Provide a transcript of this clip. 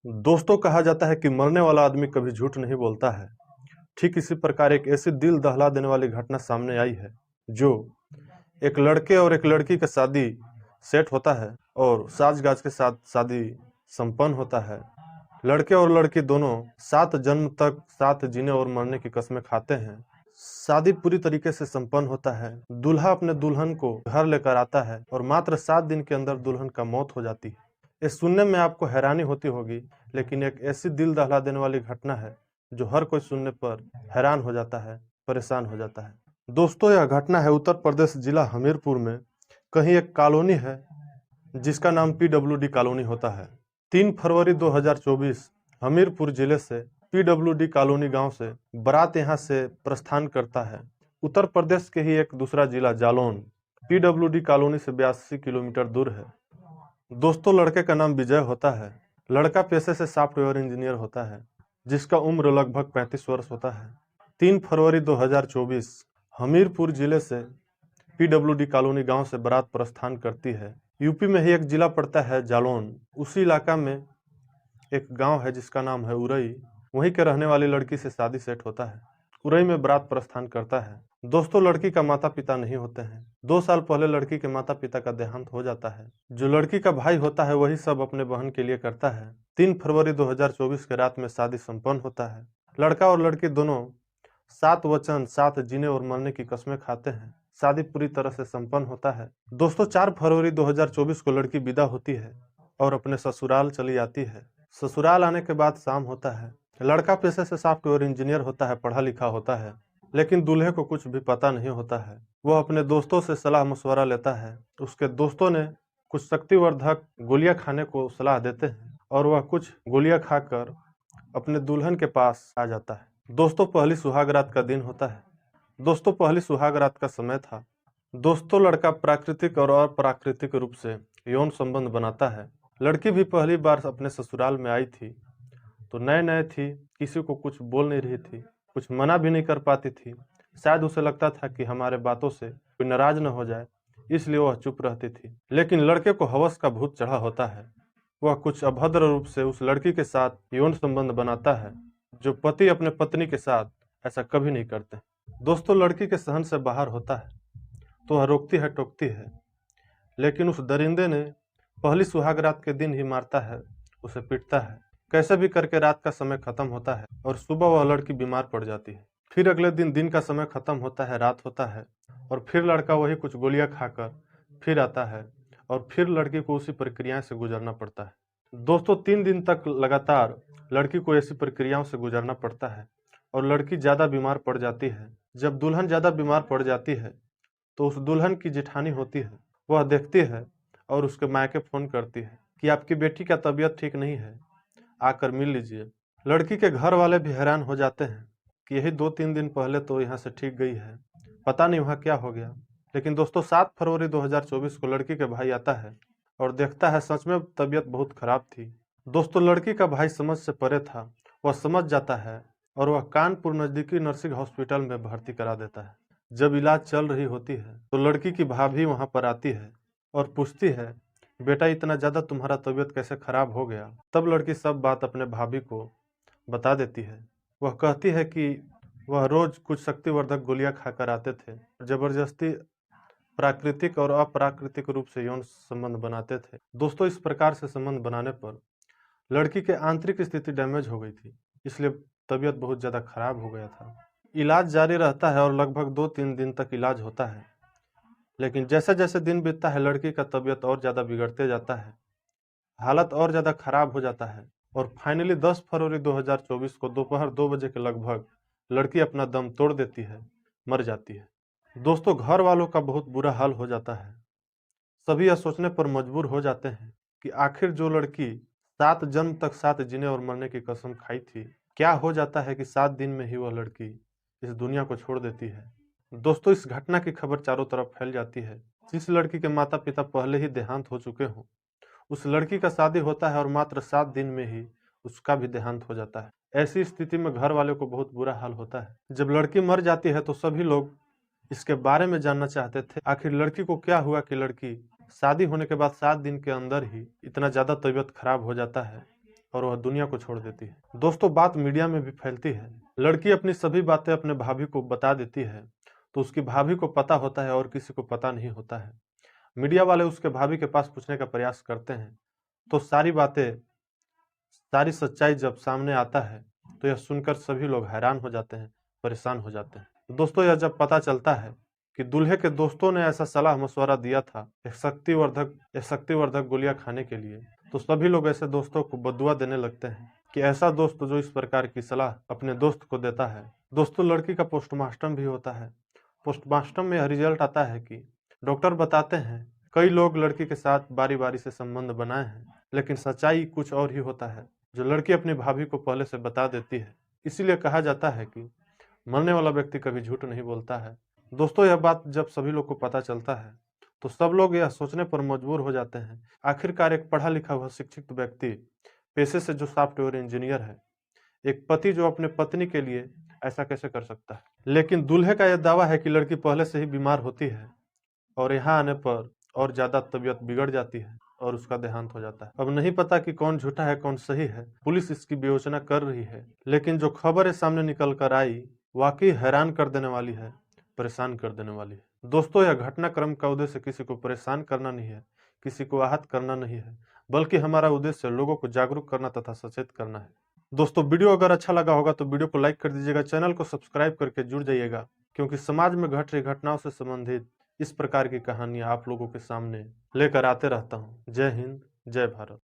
दोस्तों, कहा जाता है कि मरने वाला आदमी कभी झूठ नहीं बोलता है। ठीक इसी प्रकार एक ऐसी दिल दहला देने वाली घटना सामने आई है, जो एक लड़के और एक लड़की का शादी सेट होता है और साज-गाज के साथ शादी संपन्न होता है। लड़के और लड़की दोनों 7 जन्म तक साथ जीने और मरने की कस्में खाते हैं। शादी पूरी तरीके से संपन्न होता है। दूल्हा अपने दुल्हन को घर लेकर आता है और मात्र 7 दिन के अंदर दुल्हन का मौत हो जाती है। ये सुनने में आपको हैरानी होती होगी, लेकिन एक ऐसी दिल दहला देने वाली घटना है जो हर कोई सुनने पर हैरान हो जाता है, परेशान हो जाता है। दोस्तों, यह घटना है उत्तर प्रदेश जिला हमीरपुर में। कहीं एक कॉलोनी है जिसका नाम पीडब्ल्यूडी कॉलोनी होता है। 3 फरवरी 2024 हमीरपुर जिले से पीडब्ल्यूडी कॉलोनी गांव से बारात यहां से प्रस्थान करता है। उत्तर प्रदेश के ही एक दूसरा जिला जालौन पीडब्ल्यूडी कॉलोनी से 82 किलोमीटर दूर है। दोस्तों, लड़के का नाम विजय होता है। लड़का पेशे से सॉफ्टवेयर इंजीनियर होता है, जिसका उम्र लगभग 35 वर्ष होता है। 3 फरवरी 2024 हमीरपुर जिले से पीडब्ल्यूडी कॉलोनी गांव से बारात प्रस्थान करती है। यूपी में ही एक जिला पड़ता है जालौन। उसी इलाका में एक गांव है जिसका नाम है उरई। वहीं के रहने वाली लड़की से शादी सेट होता है। उरई में बारात प्रस्थान करता है। दोस्तों, लड़की का माता पिता नहीं होते हैं। 2 साल पहले लड़की के माता पिता का देहांत हो जाता है। जो लड़की का भाई होता है वही सब अपने बहन के लिए करता है। 3 फरवरी 2024 के रात में शादी संपन्न होता है। लड़का और लड़की दोनों 7 वचन, 7 जीने और मरने की कस्में खाते हैं। शादी पूरी तरह से संपन्न होता है। दोस्तों, 4 फरवरी 2024 को लड़की विदा होती है और अपने ससुराल चली आती है। ससुराल आने के बाद शाम होता है। लड़का पेशे से सॉफ्टवेयर इंजीनियर होता है, पढ़ा लिखा होता है, लेकिन दूल्हे को कुछ भी पता नहीं होता है। वह अपने दोस्तों से सलाह मशवरा लेता है। उसके दोस्तों ने कुछ शक्तिवर्धक गोलियां खाने को सलाह देते हैं और वह कुछ गोलियां खाकर अपने दुल्हन के पास आ जाता है। दोस्तों, पहली सुहाग रात का दिन होता है। दोस्तों, पहली सुहाग रात का समय था। दोस्तों, लड़का प्राकृतिक और अप्राकृतिक रूप से यौन संबंध बनाता है। लड़की भी पहली बार अपने ससुराल में आई थी, तो नए नए थी, किसी को कुछ बोल नहीं रही थी, कुछ मना भी नहीं कर पाती थी। शायद उसे लगता था कि हमारे बातों से कोई नाराज न हो जाए, इसलिए वह चुप रहती थी। लेकिन लड़के को हवस का भूत चढ़ा होता है। वह कुछ अभद्र रूप से उस लड़की के साथ यौन संबंध बनाता है, जो पति अपने पत्नी के साथ ऐसा कभी नहीं करते। दोस्तों, लड़की के सहन से बाहर होता है तो वह रोकती है, टोकती है, लेकिन उस दरिंदे ने पहली सुहाग रात के दिन ही मारता है, उसे पीटता है। कैसे भी करके रात का समय खत्म होता है और सुबह वह लड़की बीमार पड़ जाती है। फिर अगले दिन दिन का समय खत्म होता है, रात होता है और फिर लड़का वही कुछ गोलियां खाकर फिर आता है और फिर लड़की को उसी प्रक्रिया से गुजरना पड़ता है। दोस्तों, 3 दिन तक लगातार लड़की को ऐसी प्रक्रियाओं से गुजरना पड़ता है और लड़की ज़्यादा बीमार पड़ जाती है। जब दुल्हन ज़्यादा बीमार पड़ जाती है तो उस दुल्हन की जेठानी होती है, वह देखती है और उसके मायके फ़ोन करती है कि आपकी बेटी का तबीयत ठीक नहीं है, आकर मिल लीजिए। लड़की के घर वाले भी हैरान हो जाते हैं कि यही 2-3 दिन पहले तो यहाँ से ठीक गई है, पता नहीं वहाँ क्या हो गया। लेकिन दोस्तों, 7 फरवरी 2024 को लड़की के भाई आता है और देखता है सच में तबीयत बहुत खराब थी। दोस्तों, लड़की का भाई समझ से परे था। वह समझ जाता है और वह कानपुर नज़दीकी नर्सिंग हॉस्पिटल में भर्ती करा देता है। जब इलाज चल रही होती है तो लड़की की भाभी वहाँ पर आती है और पूछती है, बेटा इतना ज़्यादा तुम्हारा तबीयत कैसे खराब हो गया? तब लड़की सब बात अपने भाभी को बता देती है। वह कहती है कि वह रोज कुछ शक्तिवर्धक गोलियां खाकर आते थे, जबरदस्ती प्राकृतिक और अप्राकृतिक रूप से यौन संबंध बनाते थे। दोस्तों, इस प्रकार से संबंध बनाने पर लड़की के आंतरिक स्थिति डैमेज हो गई थी, इसलिए तबीयत बहुत ज़्यादा खराब हो गया था। इलाज जारी रहता है और लगभग 2-3 दिन तक इलाज होता है, लेकिन जैसे जैसे दिन बीतता है लड़की का तबीयत और ज़्यादा बिगड़ते जाता है, हालत और ज़्यादा खराब हो जाता है और फाइनली 10 फरवरी 2024 को दोपहर 2 बजे के लगभग लड़की अपना दम तोड़ देती है, मर जाती है। दोस्तों, घर वालों का बहुत बुरा हाल हो जाता है। सभी यह सोचने पर मजबूर हो जाते हैं कि आखिर जो लड़की 7 जन्म तक साथ जीने और मरने की कसम खाई थी, क्या हो जाता है कि 7 दिन में ही वह लड़की इस दुनिया को छोड़ देती है। दोस्तों, इस घटना की खबर चारों तरफ फैल जाती है। जिस लड़की के माता पिता पहले ही देहांत हो चुके हों, उस लड़की का शादी होता है और मात्र 7 दिन में ही उसका भी देहांत हो जाता है। ऐसी स्थिति में घर वाले को बहुत बुरा हाल होता है। जब लड़की मर जाती है तो सभी लोग इसके बारे में जानना चाहते थे, आखिर लड़की को क्या हुआ कि लड़की शादी होने के बाद 7 दिन के अंदर ही इतना ज़्यादा तबीयत खराब हो जाता है और वह दुनिया को छोड़ देती है। दोस्तों, बात मीडिया में भी फैलती है। लड़की अपनी सभी बातें अपने भाभी को बता देती है तो उसकी भाभी को पता होता है और किसी को पता नहीं होता है। मीडिया वाले उसके भाभी के पास पूछने का प्रयास करते हैं तो सारी सच्चाई जब सामने आता है तो यह सुनकर सभी लोग हैरान हो जाते हैं, परेशान हो जाते हैं। दोस्तों, यह जब पता चलता है कि दूल्हे के दोस्तों ने ऐसा सलाह मशवरा दिया था एक शक्तिवर्धक गोलियां खाने के लिए, तो सभी लोग ऐसे दोस्तों को बदुआ देने लगते हैं कि ऐसा दोस्त जो इस प्रकार की सलाह अपने दोस्त को देता है। दोस्तों, लड़की का पोस्टमार्टम भी होता है। पोस्टमार्टम में यह रिजल्ट आता है कि डॉक्टर बताते हैं कई लोग लड़की के साथ बारी बारी से संबंध बनाए हैं, लेकिन सच्चाई कुछ और ही होता है जो लड़की अपनी भाभी को पहले से बता देती है। इसीलिए कहा जाता है कि मरने वाला व्यक्ति कभी झूठ नहीं बोलता है। दोस्तों, यह बात जब सभी लोग को पता चलता है तो सब लोग यह सोचने पर मजबूर हो जाते हैं, आखिरकार एक पढ़ा लिखा हुआ शिक्षित व्यक्ति, पेशे से जो सॉफ्टवेयर इंजीनियर है, एक पति जो अपने पत्नी के लिए ऐसा कैसे कर सकता है। लेकिन दूल्हे का यह दावा है कि लड़की पहले से ही बीमार होती है और यहाँ आने पर और ज्यादा तबीयत बिगड़ जाती है और उसका देहांत हो जाता है। अब नहीं पता कि कौन झूठा है कौन सही है, पुलिस इसकी विवेचना कर रही है, लेकिन जो खबर सामने निकल कर आई वाकई हैरान कर देने वाली है, परेशान कर देने वाली है। दोस्तों, यह घटनाक्रम का उद्देश्य किसी को परेशान करना नहीं है, किसी को आहत करना नहीं है, बल्कि हमारा उद्देश्य लोगों को जागरूक करना तथा सचेत करना है। दोस्तों, वीडियो अगर अच्छा लगा होगा तो वीडियो को लाइक कर दीजिएगा, चैनल को सब्सक्राइब करके जुड़ जाइएगा, क्योंकि समाज में घट रही घटनाओं से संबंधित इस प्रकार की कहानियां आप लोगों के सामने लेकर आते रहता हूं। जय हिंद, जय भारत।